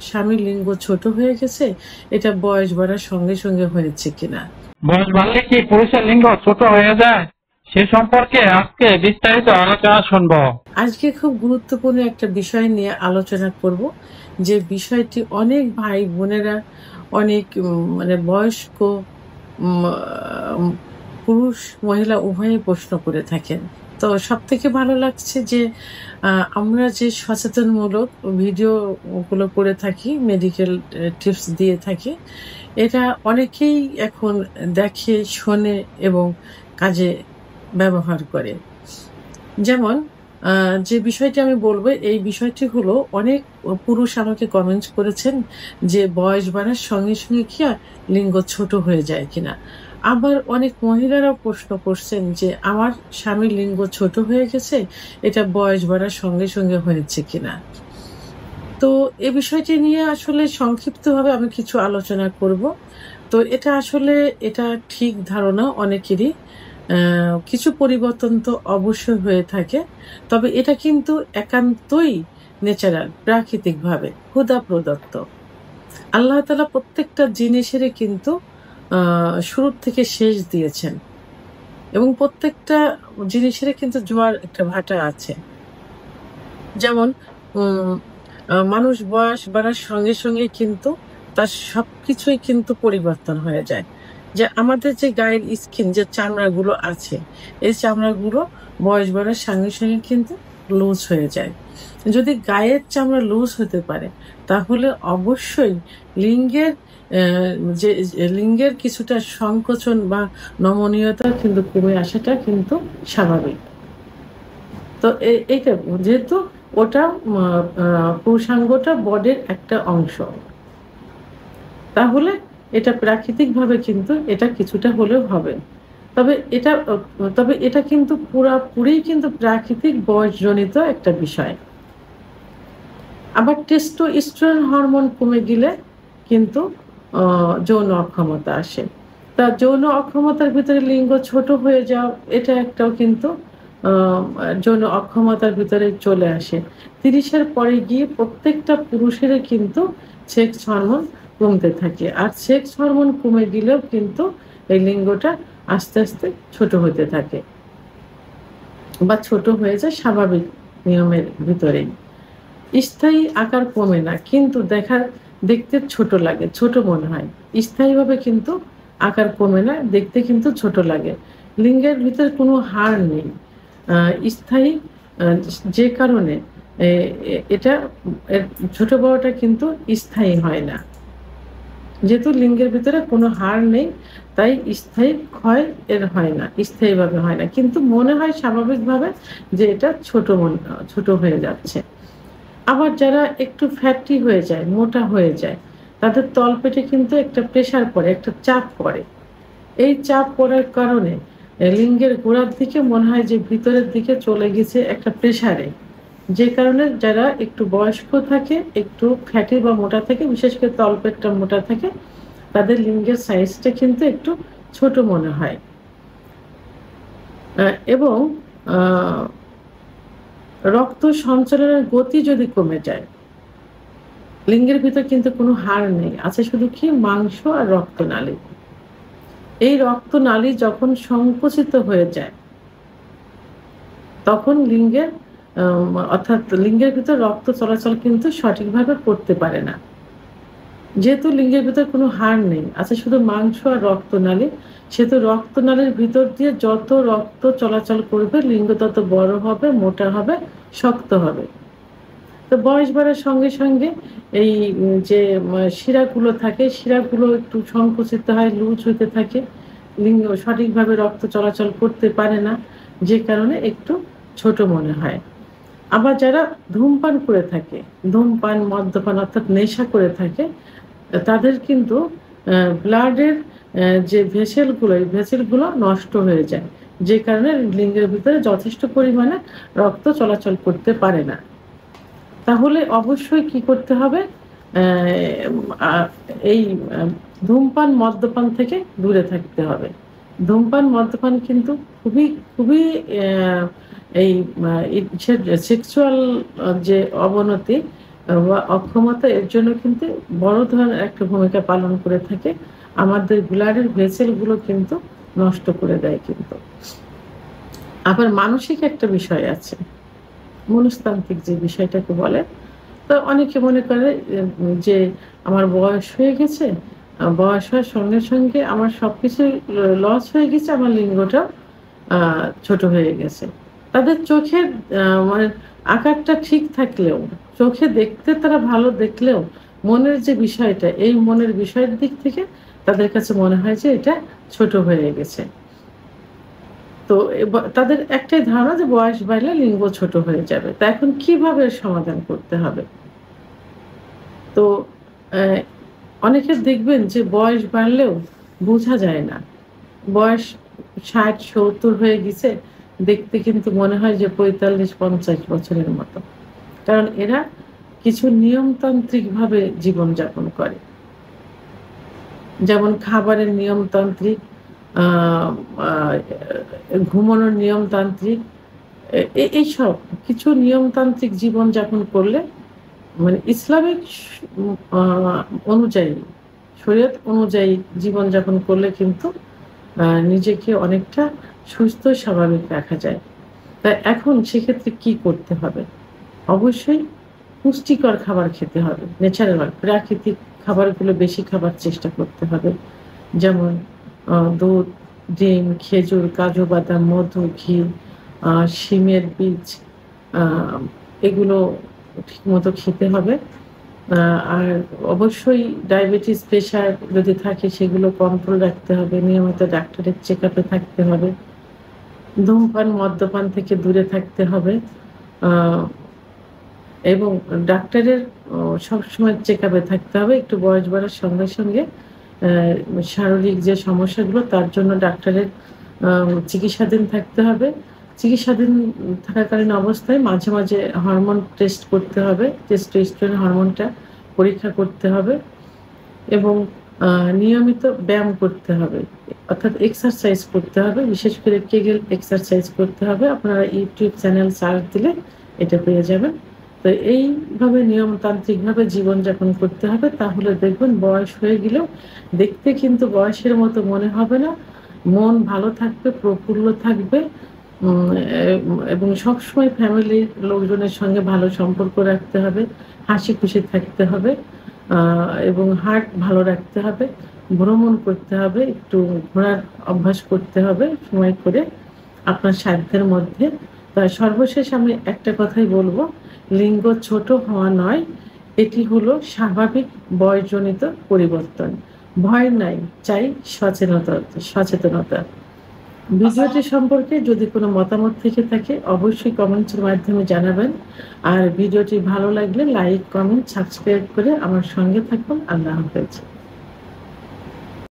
স্বামীর লিঙ্গ ছোট হয়ে গেছে, এটা বয়স বাড়ার সঙ্গে সঙ্গে হয়েছে কিনা। বয়স বাড়লে কি পুরুষের লিঙ্গ ছোট হয়ে যায়? সে সম্পর্কে আজকে বিস্তারিত আলোচনা শুনবো। আজকে খুব গুরুত্বপূর্ণ একটা বিষয় নিয়ে আলোচনা করব, যে বিষয়টি অনেক ভাই বোনেরা, অনেক মানে বয়স্ক পুরুষ মহিলা উভয়ই প্রশ্ন করে থাকেন। তো সব থেকে ভালো লাগছে যে আমরা যে সচেতনমূলক ভিডিওগুলো করে থাকি, মেডিকেল টিপস দিয়ে থাকি, এটা অনেকেই এখন দেখে, শোনে এবং কাজে ব্যবহার করে। যেমন যে বিষয়টি আমি বলবো, এই বিষয়টি হলো, অনেক পুরুষ আমাকে কমেন্টস করেছেন যে বয়স বাড়ার সঙ্গে সঙ্গে কি লিঙ্গ ছোট হয়ে যায় কিনা। আবার অনেক মহিলারাও প্রশ্ন করছেন যে আমার স্বামীর লিঙ্গ ছোট হয়ে গেছে, এটা বয়স বাড়ার সঙ্গে সঙ্গে হয়েছে কিনা। তো এই বিষয়টি নিয়ে আসলে সংক্ষিপ্তভাবে আমি কিছু আলোচনা করব। তো এটা আসলে এটা ঠিক ধারণা অনেকেরই, কিছু পরিবর্তন তো অবশ্যই হয়ে থাকে, তবে এটা কিন্তু একান্তই ন্যাচারাল, প্রাকৃতিকভাবে হুদা প্রদত্ত। আল্লাহ তাআলা প্রত্যেকটা জিনিসেরই কিন্তু শুরু থেকে শেষ দিয়েছেন, এবং প্রত্যেকটা জিনিসেরই কিন্তু জোয়ার একটা ভাটা আছে। যেমন মানুষ বয়স বাড়ার সঙ্গে সঙ্গে কিন্তু তার সবকিছুই কিন্তু পরিবর্তন হয়ে যায়। যে আমাদের যে গায়ের স্কিন, যে চামড়াগুলো আছে, এই চামড়াগুলো বয়স বাড়ার সঙ্গে সঙ্গে কিন্তু লুজ হয়ে যায়। যদি গায়ের চামড়া লুজ হতে পারে, তাহলে অবশ্যই লিঙ্গের যে লিঙ্গের কিছুটা সংকোচন বা নমনীয়তা কিন্তু কমে আসাটা কিন্তু স্বাভাবিক। তো এইটা যেহেতু ওটা পুরুষাঙ্গটা বডির একটা অংশ, তাহলে এটা প্রাকৃতিকভাবে কিন্তু এটা কিছুটা হলেও হবে। তবে এটা কিন্তু পুরাপুরি কিন্তু প্রাকৃতিক বয়সজনিত একটা বিষয়। আবার টেস্টোস্টেরন হরমোন কমে গেলে কিন্তু যৌন অক্ষমতা আসে। তা যৌন অক্ষমতার ভিতরে লিঙ্গ ছোট হয়ে যাওয়া, এটা একটাও কিন্তু যৌন অক্ষমতার ভিতরে চলে আসে। ৩০-এর পরে গিয়ে প্রত্যেকটা পুরুষেরই কিন্তু সেক্স হরমোন কমতে থাকে, আর সেক্স হরমোন কমে গেলেও কিন্তু এই লিঙ্গটা আস্তে আস্তে ছোট হতে থাকে বা ছোট হয়ে যায় স্বাভাবিক নিয়মের ভিতরেই। স্থায়ী আকার কমে না, কিন্তু দেখতে ছোট লাগে, ছোট মনে হয়। স্থায়ীভাবে কিন্তু আকার কমে না, দেখতে কিন্তু ছোট লাগে। লিঙ্গের ভিতরে কোনো হাড় নেই স্থায়ী, যে কারণে এটা ছোট বড়টা কিন্তু স্থায়ী হয় না। যেহেতু লিঙ্গের ভিতরে কোনো হাড় নেই, তাই স্থায়ী ক্ষয় এর হয় না, স্থায়ীভাবে হয় না, কিন্তু মনে হয় স্বাভাবিকভাবে যে এটা ছোট হয়ে যাচ্ছে। আবার যারা একটু ফ্যাটি হয়ে যায়, মোটা হয়ে যায়, তাদের তলপেটে কিন্তু একটা প্রেসার পড়ে, একটা চাপ পড়ে। এই চাপ পড়ার কারণে লিঙ্গের গোড়ার দিকে মনে হয় যে ভিতরের দিকে চলে গেছে একটা প্রেসারে, যে কারণে যারা একটু বয়স্ক থাকে, একটু ফ্যাটি বা মোটা থাকে, বিশেষ করে তলপেটটা মোটা থাকে, তাদের লিঙ্গের সাইজটা কিন্তু একটু ছোট মনে হয়। এবং রক্ত সঞ্চালনের গতি যদি কমে যায়, লিঙ্গের ভিতর কিন্তু কোনো হাড় নেই, আছে শুধু কি মাংস আর রক্তনালী। এই রক্তনালী যখন সংকুচিত হয়ে যায়, তখন অর্থাৎ লিঙ্গের ভিতর রক্ত চলাচল কিন্তু সঠিকভাবে করতে পারে না। যেহেতু লিঙ্গের ভিতর কোনো হাড় নেই, আছে শুধু মাংস আর রক্তনালী, সেহেতু রক্তনালীর ভিতর দিয়ে যত রক্ত চলাচল করবে, লিঙ্গ তত বড় হবে, মোটা হবে, শক্ত হবে। তো বয়স বাড়ার সঙ্গে সঙ্গে এই যে শিরাগুলো থাকে, শিরাগুলো একটু সংকুচিত হয়, লুজ হতে থাকে, লিঙ্গ সঠিকভাবে রক্ত চলাচল করতে পারে না, যে কারণে একটু ছোট মনে হয়। আবার যারা ধূমপান করে থাকে, ধূমপান মদ্যপান অর্থাৎ নেশা করে থাকে, তাদের কিন্তু ব্লাডের যে ভেসেলগুলো, এই ভেসেলগুলো নষ্ট হয়ে যায়, যে কারণে লিঙ্গের ভিতরে যথেষ্ট পরিমাণে রক্ত চলাচল করতে পারে না। তাহলে অবশ্যই কি করতে হবে, এই ধূমপান মদ্যপান থেকে দূরে থাকতে হবে। ধূমপান মদ্যপান কিন্তু খুবই খুবই এই সেক্সুয়াল যে অবনতি, বা অক্ষমতা এর জন্য কিন্তু বড় ধরনের একটা ভূমিকা পালন করে থাকে। আমাদের ব্লাডের ভেসেল গুলো কিন্তু নষ্ট করে দেয় কিন্তু। আবার মানসিক একটা বিষয় আছে। মনস্তান্ত্রিক যে বিষয়টাকে বলে। তো অনেকে মনে করে যে আমার বয়স হয়ে গেছে। বয়স হওয়ার সঙ্গে, সঙ্গে আমার সবকিছুই লস হয়ে গেছে, আমার লিঙ্গটা আ ছোট হয়ে গেছে। তাদের চোখের মানে আকারটা ঠিক থাকলেও, চোখে দেখতে তারা ভালো দেখলেও, মনের যে বিষয়টা, এই মনের বিষয়ের দিক থেকে তাদের কাছে মনে হয় যে এটা ছোট হয়ে গেছে। তো তাদের একটাই ধারণা যে বয়স বাড়লে লিঙ্গ ছোট হয়ে যাবে। তো এখন কিভাবে এর সমাধান করতে হবে? তো অ্যা অনেকের দেখবেন যে বয়স বাড়লেও বোঝা যায় না। বয়স ৬০-৭০ হয়ে গেছে, দেখতে কিন্তু মনে হয় যে ৪৫-৫০ বছরের মতো। কারণ এরা কিছু নিয়মতান্ত্রিকভাবে জীবনযাপন করে। যেমন খাবারের নিয়মতান্ত্রিক, আ আ ঘুমানোর নিয়মতান্ত্রিক, এইসব কিছু নিয়মতান্ত্রিক জীবনযাপন করলে মানে ইসলামিক আ অনুযায়ী, শরীয়ত অনুযায়ী জীবনযাপন করলে কিন্তু নিজেকে অনেকটা সুস্থ স্বাভাবিক রাখা যায়। তা এখন সেক্ষেত্রে কি করতে হবে? অবশ্যই পুষ্টিকর খাবার খেতে হবে। ন্যাচারাল প্রাকৃতিক খাবারগুলো বেশি খাবার চেষ্টা করতে হবে। যেমন দুধ, ডিম, খেজুর, কাজু বাদাম, মধু, ঘি, শিমের বীজ, আ এগুলো ঠিকমতো খেতে হবে। আ আর অবশ্যই ডায়াবেটিস, প্রেশার যদি থাকে সেগুলো কন্ট্রোল রাখতে হবে। নিয়মিত ডাক্তারের চেকআপে থাকতে হবে। ধূমপান, মদ্যপান থেকে দূরে থাকতে হবে। আ এবং ডাক্তারের সবসময় চেকআপে থাকতে হবে। একটু বয়স বাড়ার সঙ্গে, সঙ্গে শারীরিক যে সমস্যাগুলো তার জন্য ডাক্তারের আ চিকিৎসাধীন থাকতে হবে। চিকিৎসাধীন থাকাকালীন অবস্থায় মাঝে, মাঝে হরমোন টেস্ট করতে হবে। টেস্টোস্টেরন হরমোনটা পরীক্ষা করতে হবে এবং আ নিয়মিত ব্যায়াম করতে হবে। অর্থাৎ এক্সারসাইজ করতে হবে। বিশেষ করে কেগেল এক্সারসাইজ করতে হবে। আপনারা YouTube চ্যানেল সার্চ দিলে এটা পেয়ে যাবেন। তো এইভাবে নিয়মতান্ত্রিকভাবে জীবনযাপন করতে হবে। তাহলে দেখবেন বয়স হয়ে গেলেও দেখতে কিন্তু বয়সের মতো মনে হবে না। মন ভালো থাকবে, প্রফুল্ল থাকবে। উম এ এবং সবসময় ফ্যামিলির লোকজনের সঙ্গে ভালো সম্পর্ক রাখতে হবে। হাসিখুশি থাকতে হবে। আ এবং হার্ট ভালো রাখতে হবে। ভ্রমণ করতে হবে, একটু ঘোরার অভ্যাস করতে হবে সময় করে আপনার সাধ্যের মধ্যে। সর্বশেষ আমি একটা কথাই বলব, লিঙ্গ ছোট হওয়া নয়, এটি হলো স্বাভাবিক বয়সজনিত পরিবর্তন। ভয় নাই, চাই সচেতনতা। ভিডিওটি সম্পর্কে যদি কোনো মতামত থেকে থাকে অবশ্যই কমেন্টসের মাধ্যমে জানাবেন। আর ভিডিওটি ভালো লাগলে লাইক, কমেন্ট, সাবস্ক্রাইব করে আমার সঙ্গে থাকুন। আল্লাহ হাফেজ।